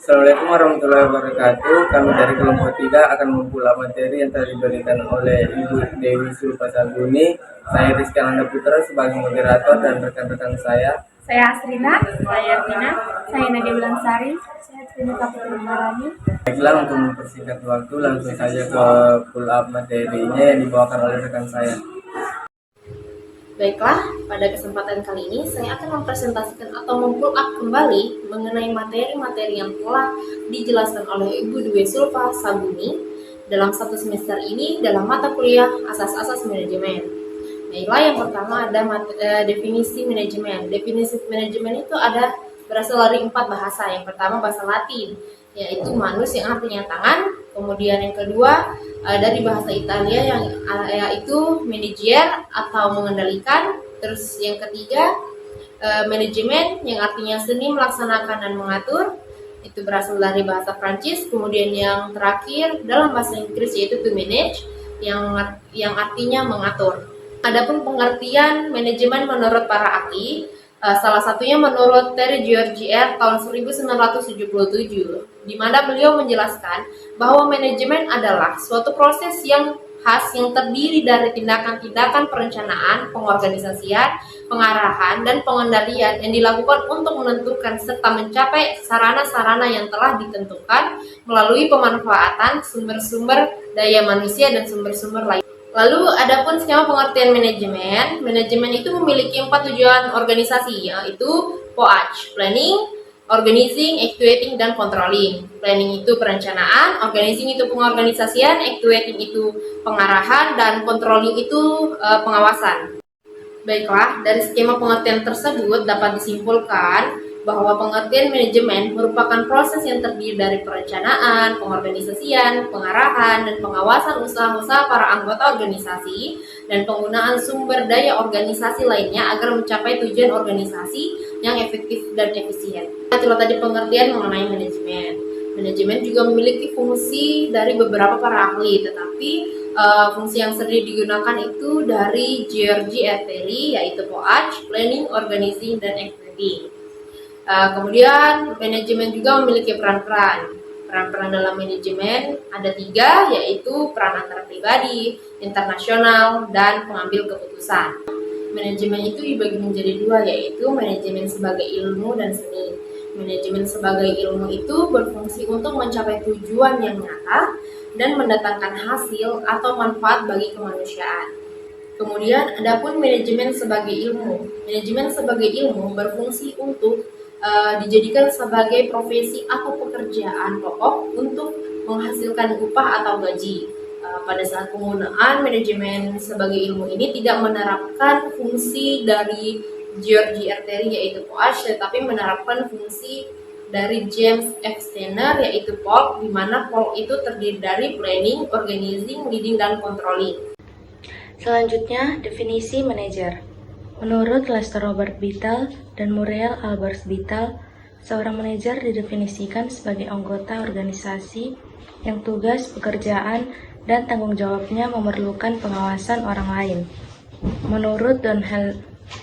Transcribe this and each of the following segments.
Assalamualaikum warahmatullahi wabarakatuh. Kami dari kelompok 3 akan mengulang materi yang telah diberikan oleh Ibu Dewi Sulfasaguni. Saya Rizky Ananda Putra sebagai moderator dan rekan-rekan saya. Saya Asrina, saya Tina, saya Nadia Bulansari, saya Trina Kapitri Marani. Baiklah, untuk mempersingkat waktu, langsung saja ke pull up materinya yang dibawakan oleh rekan saya. Baiklah, pada kesempatan kali ini saya akan mempresentasikan atau mem-pull up kembali mengenai materi-materi yang telah dijelaskan oleh Ibu Dwi Sulfasaguni dalam satu semester ini dalam mata kuliah Asas-Asas Manajemen. Baiklah, yang pertama ada definisi manajemen. Definisi manajemen itu berasal dari 4 bahasa. Yang pertama bahasa Latin, yaitu manus yang artinya tangan. Kemudian yang kedua dari bahasa Italia yang yaitu manager atau mengendalikan. Terus yang ketiga manajemen yang artinya seni melaksanakan dan mengatur, itu berasal dari bahasa Prancis. Kemudian yang terakhir dalam bahasa Inggris yaitu to manage yang artinya mengatur. Adapun pengertian manajemen menurut para ahli, salah satunya menurut Terry Georgier tahun 1977, di mana beliau menjelaskan bahwa manajemen adalah suatu proses yang khas yang terdiri dari tindakan-tindakan perencanaan, pengorganisasian, pengarahan, dan pengendalian yang dilakukan untuk menentukan serta mencapai sarana-sarana yang telah ditentukan melalui pemanfaatan sumber-sumber daya manusia dan sumber-sumber lain. Lalu adapun skema pengertian manajemen itu memiliki 4 tujuan organisasi, yaitu POAC, planning, organizing, actuating, dan controlling. Planning itu perencanaan, organizing itu pengorganisasian, actuating itu pengarahan, dan controlling itu pengawasan. Baiklah, dari skema pengertian tersebut dapat disimpulkan bahwa pengertian manajemen merupakan proses yang terdiri dari perencanaan, pengorganisasian, pengarahan, dan pengawasan usaha-usaha para anggota organisasi dan penggunaan sumber daya organisasi lainnya agar mencapai tujuan organisasi yang efektif dan efisien. Itulah tadi pengertian mengenai manajemen. Manajemen juga memiliki fungsi dari beberapa para ahli, tetapi fungsi yang sering digunakan itu dari Georgier Terry, yaitu POAC, planning, organizing, dan actuating. Kemudian manajemen juga memiliki peran-peran. Peran-peran dalam manajemen ada 3, yaitu peran antar pribadi, internasional, dan pengambil keputusan. Manajemen itu dibagi menjadi 2, yaitu manajemen sebagai ilmu dan seni. Manajemen sebagai ilmu itu berfungsi untuk mencapai tujuan yang nyata dan mendatangkan hasil atau manfaat bagi kemanusiaan. Kemudian adapun manajemen sebagai ilmu. Manajemen sebagai ilmu berfungsi untuk dijadikan sebagai profesi atau pekerjaan pokok untuk menghasilkan upah atau gaji. Pada saat penggunaan manajemen sebagai ilmu ini tidak menerapkan fungsi dari Georgier Terry yaitu POAC, tetapi menerapkan fungsi dari James F. Steiner yaitu POL, di mana POL itu terdiri dari planning, organizing, leading, dan controlling. Selanjutnya, definisi manajer. Menurut Lester Robert Bittel dan Muriel Albers Bittel, seorang manajer didefinisikan sebagai anggota organisasi yang tugas, pekerjaan, dan tanggung jawabnya memerlukan pengawasan orang lain. Menurut Don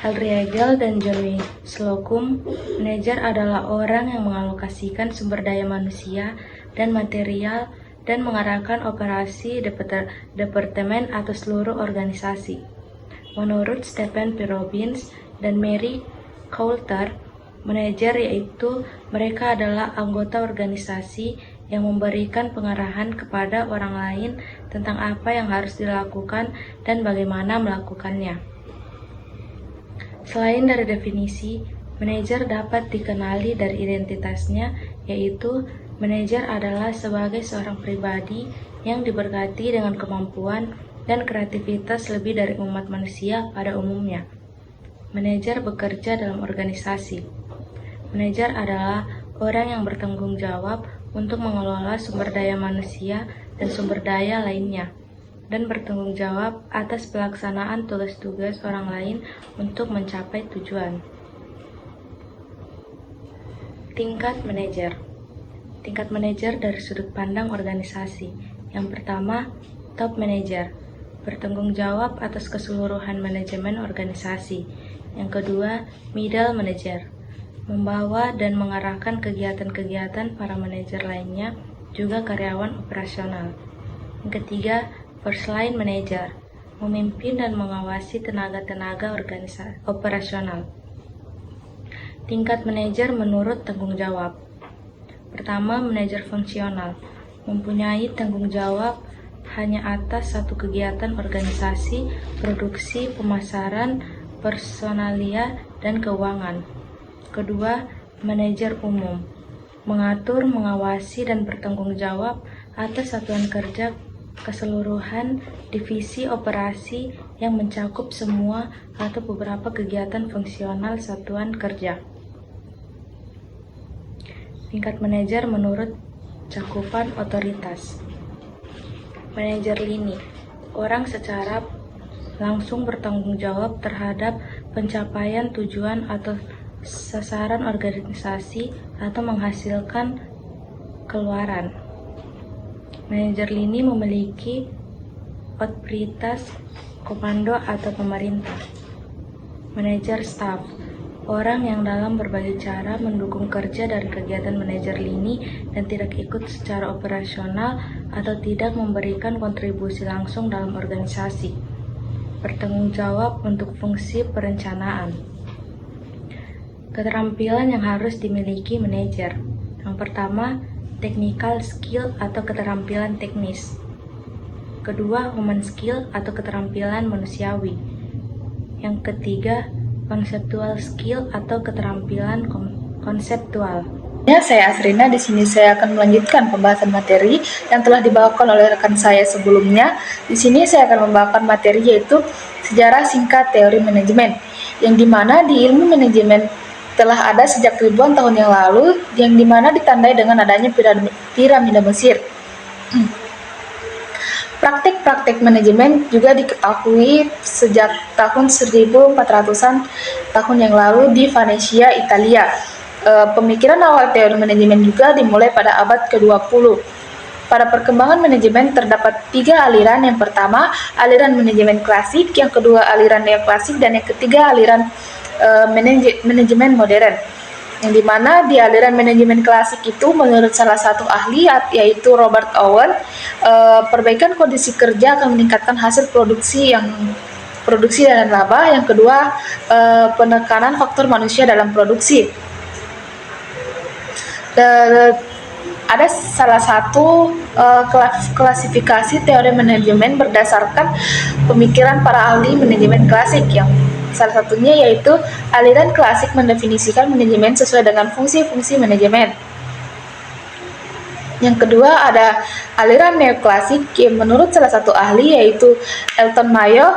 Hellriegel dan John Slocum, manajer adalah orang yang mengalokasikan sumber daya manusia dan material dan mengarahkan operasi departemen atau seluruh organisasi. Menurut Stephen P. Robbins dan Mary Coulter, manajer yaitu mereka adalah anggota organisasi yang memberikan pengarahan kepada orang lain tentang apa yang harus dilakukan dan bagaimana melakukannya. Selain dari definisi, manajer dapat dikenali dari identitasnya, yaitu manajer adalah sebagai seorang pribadi yang diberkati dengan kemampuan dan kreativitas lebih dari umat manusia pada umumnya. Manajer bekerja dalam organisasi. Manajer adalah orang yang bertanggung jawab untuk mengelola sumber daya manusia dan sumber daya lainnya, dan bertanggung jawab atas pelaksanaan tugas-tugas orang lain untuk mencapai tujuan. Tingkat manajer. Tingkat manajer dari sudut pandang organisasi. Yang pertama, top manajer, bertanggung jawab atas keseluruhan manajemen organisasi. Yang kedua, middle manager, membawa dan mengarahkan kegiatan-kegiatan para manajer lainnya, juga karyawan operasional. Yang ketiga, first line manager, memimpin dan mengawasi tenaga-tenaga organisasi operasional. Tingkat manajer menurut tanggung jawab. Pertama, manajer fungsional, mempunyai tanggung jawab hanya atas satu kegiatan organisasi, produksi, pemasaran, personalia, dan keuangan. Kedua, manajer umum, mengatur, mengawasi, dan bertanggung jawab atas satuan kerja keseluruhan divisi operasi yang mencakup semua atau beberapa kegiatan fungsional satuan kerja. Tingkat manajer menurut cakupan otoritas. Manajer lini, orang secara langsung bertanggung jawab terhadap pencapaian tujuan atau sasaran organisasi atau menghasilkan keluaran. Manajer lini memiliki otoritas komando atau pemerintah. Manajer staf, orang yang dalam berbagai cara mendukung kerja dari kegiatan manajer lini dan tidak ikut secara operasional atau tidak memberikan kontribusi langsung dalam organisasi. Bertanggung jawab untuk fungsi perencanaan. Keterampilan yang harus dimiliki manajer. Yang pertama, technical skill atau keterampilan teknis. Kedua, human skill atau keterampilan manusiawi. Yang ketiga, conceptual skill atau keterampilan konseptual. Ya, saya Asrina. Di sini saya akan melanjutkan pembahasan materi yang telah dibawakan oleh rekan saya sebelumnya. Di sini saya akan membawakan materi yaitu sejarah singkat teori manajemen, yang dimana di ilmu manajemen telah ada sejak ribuan tahun yang lalu, yang dimana ditandai dengan adanya piramida Mesir. Praktik-praktik manajemen juga diketahui sejak tahun 1400-an tahun yang lalu di Venesia, Italia. Pemikiran awal teori manajemen juga dimulai pada abad ke-20. Pada perkembangan manajemen terdapat 3 aliran. Yang pertama, aliran manajemen klasik, yang kedua aliran neoklasik, dan yang ketiga aliran manajemen modern. Yang dimana di aliran manajemen klasik itu menurut salah satu ahli yaitu Robert Owen, perbaikan kondisi kerja akan meningkatkan hasil produksi dan laba. Yang kedua, penekanan faktor manusia dalam produksi. Ada salah satu klasifikasi teori manajemen berdasarkan pemikiran para ahli manajemen klasik, yang salah satunya yaitu aliran klasik mendefinisikan manajemen sesuai dengan fungsi-fungsi manajemen. Yang kedua ada aliran neoklasik, yang menurut salah satu ahli yaitu Elton Mayo,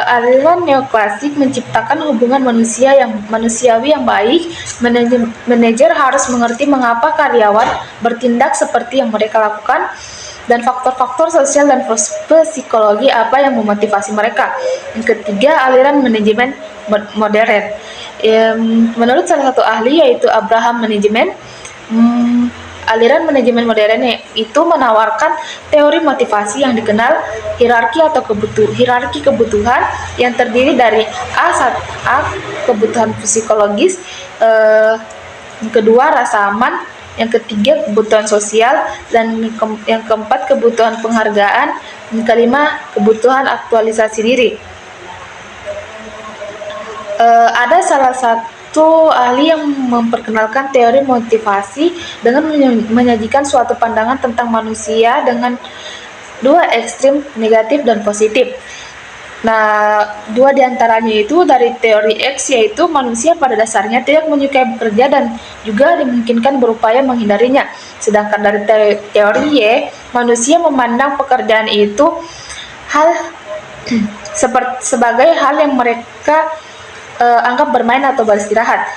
aliran neoklasik menciptakan hubungan manusiawi yang baik. Manajer harus mengerti mengapa karyawan bertindak seperti yang mereka lakukan, dan faktor-faktor sosial dan psikologi apa yang memotivasi mereka. Yang ketiga, aliran manajemen modern. Menurut salah satu ahli yaitu Abraham Management, aliran manajemen modern itu menawarkan teori motivasi yang dikenal hierarki kebutuhan yang terdiri dari A, kebutuhan psikologis, yang kedua rasa aman, yang ketiga kebutuhan sosial, dan yang keempat kebutuhan penghargaan, yang kelima kebutuhan aktualisasi diri. Ada salah satu ahli yang memperkenalkan teori motivasi dengan menyajikan suatu pandangan tentang manusia dengan 2 ekstrim, negatif dan positif. Nah, 2 diantaranya itu dari teori X, yaitu manusia pada dasarnya tidak menyukai bekerja dan juga dimungkinkan berupaya menghindarinya. Sedangkan dari teori Y, manusia memandang pekerjaan itu sebagai hal yang mereka anggap bermain atau beristirahat.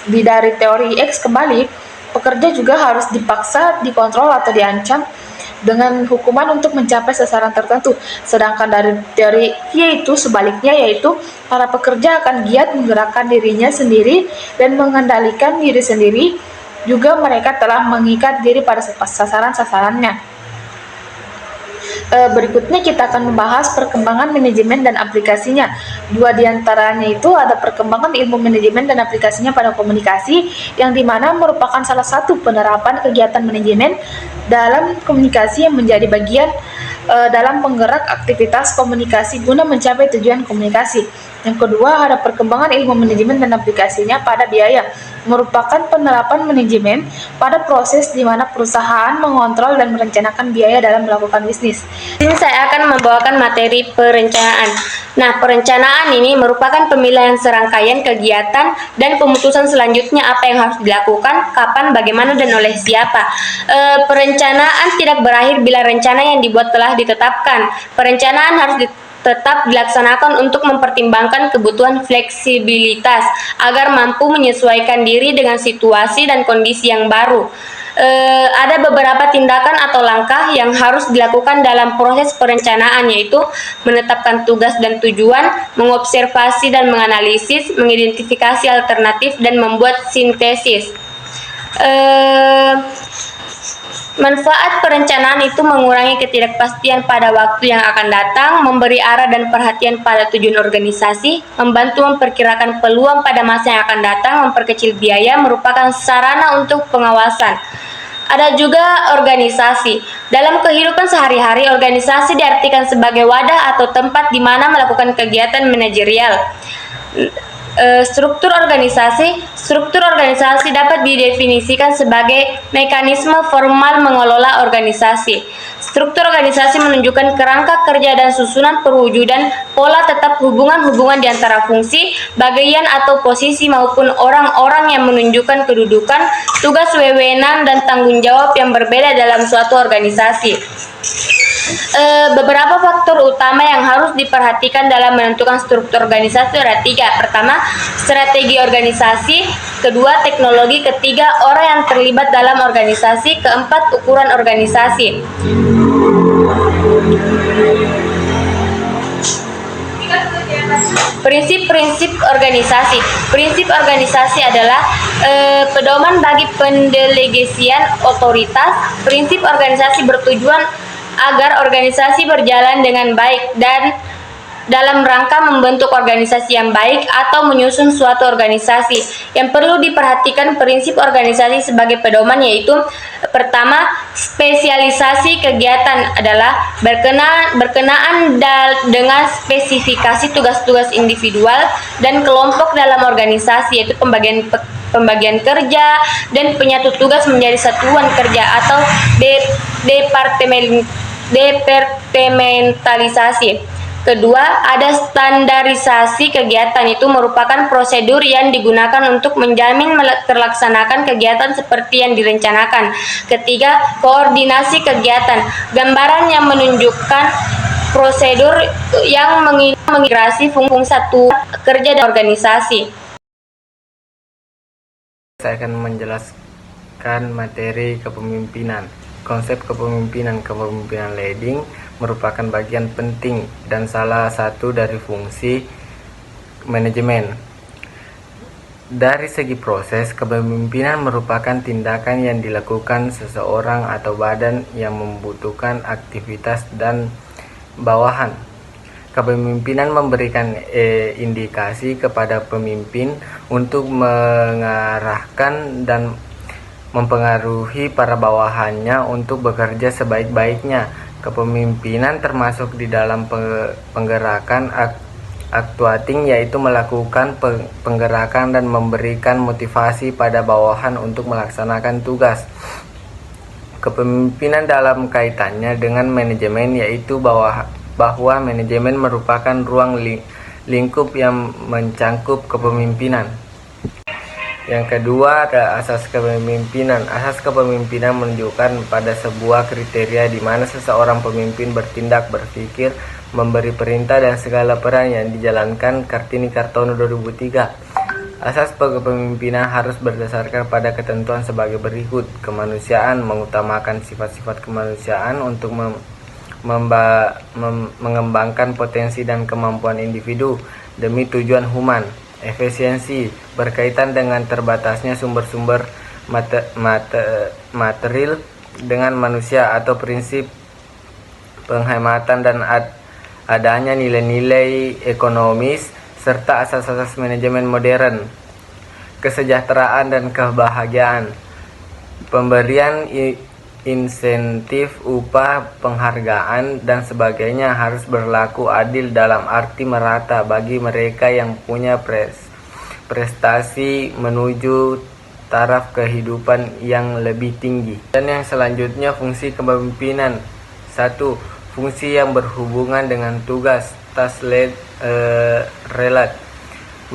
Dari teori X kembali, pekerja juga harus dipaksa, dikontrol atau diancam dengan hukuman untuk mencapai sasaran tertentu. Sedangkan dari teori yaitu sebaliknya, yaitu para pekerja akan giat menggerakkan dirinya sendiri dan mengendalikan diri sendiri. Juga mereka telah mengikat diri pada sasaran-sasarannya. Berikutnya kita akan membahas perkembangan manajemen dan aplikasinya. Dua diantaranya itu ada perkembangan ilmu manajemen dan aplikasinya pada komunikasi, yang dimana merupakan salah satu penerapan kegiatan manajemen dalam komunikasi yang menjadi bagian dalam penggerak aktivitas komunikasi guna mencapai tujuan komunikasi. Yang kedua ada perkembangan ilmu manajemen dan aplikasinya pada biaya, merupakan penerapan manajemen pada proses di mana perusahaan mengontrol dan merencanakan biaya dalam melakukan bisnis. Ini saya akan membawakan materi perencanaan. Nah, perencanaan ini merupakan pemilihan serangkaian kegiatan dan pemutusan selanjutnya apa yang harus dilakukan, kapan, bagaimana, dan oleh siapa. Perencanaan tidak berakhir bila rencana yang dibuat telah ditetapkan. Perencanaan harus tetap dilaksanakan untuk mempertimbangkan kebutuhan fleksibilitas agar mampu menyesuaikan diri dengan situasi dan kondisi yang baru. Ada beberapa tindakan atau langkah yang harus dilakukan dalam proses perencanaan, yaitu menetapkan tugas dan tujuan, mengobservasi dan menganalisis, mengidentifikasi alternatif, dan membuat sintesis. Manfaat perencanaan itu mengurangi ketidakpastian pada waktu yang akan datang, memberi arah dan perhatian pada tujuan organisasi, membantu memperkirakan peluang pada masa yang akan datang, memperkecil biaya, merupakan sarana untuk pengawasan. Ada juga organisasi. Dalam kehidupan sehari-hari, organisasi diartikan sebagai wadah atau tempat di mana melakukan kegiatan manajerial. Struktur organisasi dapat didefinisikan sebagai mekanisme formal mengelola organisasi. Struktur organisasi menunjukkan kerangka kerja dan susunan perwujudan pola tetap hubungan-hubungan di antara fungsi, bagian atau posisi maupun orang-orang yang menunjukkan kedudukan, tugas, wewenang, dan tanggung jawab yang berbeda dalam suatu organisasi. Beberapa faktor utama yang harus diperhatikan dalam menentukan struktur organisasi ada 3. Pertama, strategi organisasi. Kedua, teknologi. Ketiga, orang yang terlibat dalam organisasi. Keempat, ukuran organisasi. Prinsip-prinsip organisasi. Prinsip organisasi adalah pedoman bagi pendelegasian otoritas. Prinsip organisasi bertujuan agar organisasi berjalan dengan baik dan dalam rangka membentuk organisasi yang baik atau menyusun suatu organisasi. Yang perlu diperhatikan prinsip organisasi sebagai pedoman yaitu: pertama, spesialisasi kegiatan adalah berkenaan dengan spesifikasi tugas-tugas individual dan kelompok dalam organisasi, yaitu pembagian kerja dan penyatu tugas menjadi satuan kerja atau departementalisasi. Kedua, ada standarisasi kegiatan. Itu merupakan prosedur yang digunakan untuk menjamin terlaksanakan kegiatan seperti yang direncanakan. Ketiga, koordinasi kegiatan. Gambaran yang menunjukkan prosedur yang mengintegrasi fungsi satu kerja dan organisasi. Saya akan menjelaskan materi kepemimpinan. Konsep kepemimpinan leading merupakan bagian penting dan salah satu dari fungsi manajemen. Dari segi proses, kepemimpinan merupakan tindakan yang dilakukan seseorang atau badan yang membutuhkan aktivitas dan bawahan. Kepemimpinan memberikan indikasi kepada pemimpin untuk mengarahkan dan mempengaruhi para bawahannya untuk bekerja sebaik-baiknya. Kepemimpinan termasuk di dalam penggerakan actuating, yaitu melakukan penggerakan dan memberikan motivasi pada bawahan untuk melaksanakan tugas. Kepemimpinan dalam kaitannya dengan manajemen, yaitu bahwa manajemen merupakan ruang lingkup yang mencangkup kepemimpinan. Yang kedua ada asas kepemimpinan. Asas kepemimpinan menunjukkan pada sebuah kriteria di mana seseorang pemimpin bertindak, berpikir, memberi perintah dan segala peran yang dijalankan. Kartini Kartono 2003. Asas kepemimpinan harus berdasarkan pada ketentuan sebagai berikut. Kemanusiaan, mengutamakan sifat-sifat kemanusiaan untuk mengembangkan potensi dan kemampuan individu demi tujuan human. Efisiensi, berkaitan dengan terbatasnya sumber-sumber material dengan manusia, atau prinsip penghematan dan adanya nilai-nilai ekonomis serta asas-asas manajemen modern, kesejahteraan dan kebahagiaan, pemberian insentif, upah, penghargaan, dan sebagainya harus berlaku adil dalam arti merata bagi mereka yang punya prestasi menuju taraf kehidupan yang lebih tinggi. Dan yang selanjutnya, fungsi kepemimpinan. 1. Fungsi yang berhubungan dengan tugas, task relate,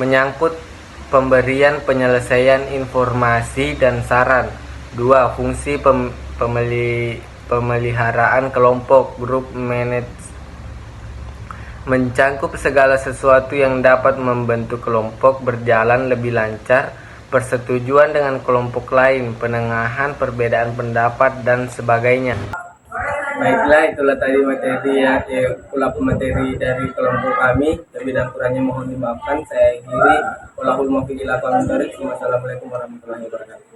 menyangkut pemberian penyelesaian informasi dan saran. 2. Fungsi pemeliharaan kelompok, group manage, mencangkup segala sesuatu yang dapat membentuk kelompok berjalan lebih lancar, persetujuan dengan kelompok lain, penengahan perbedaan pendapat, dan sebagainya. Baiklah, itulah tadi materi materi dari kelompok kami. Lebih dan kurangnya mohon dimaafkan. Saya Giri. Wallahul muwaffiq ila aqwamit thoriq. Wassalamualaikum warahmatullahi wabarakatuh.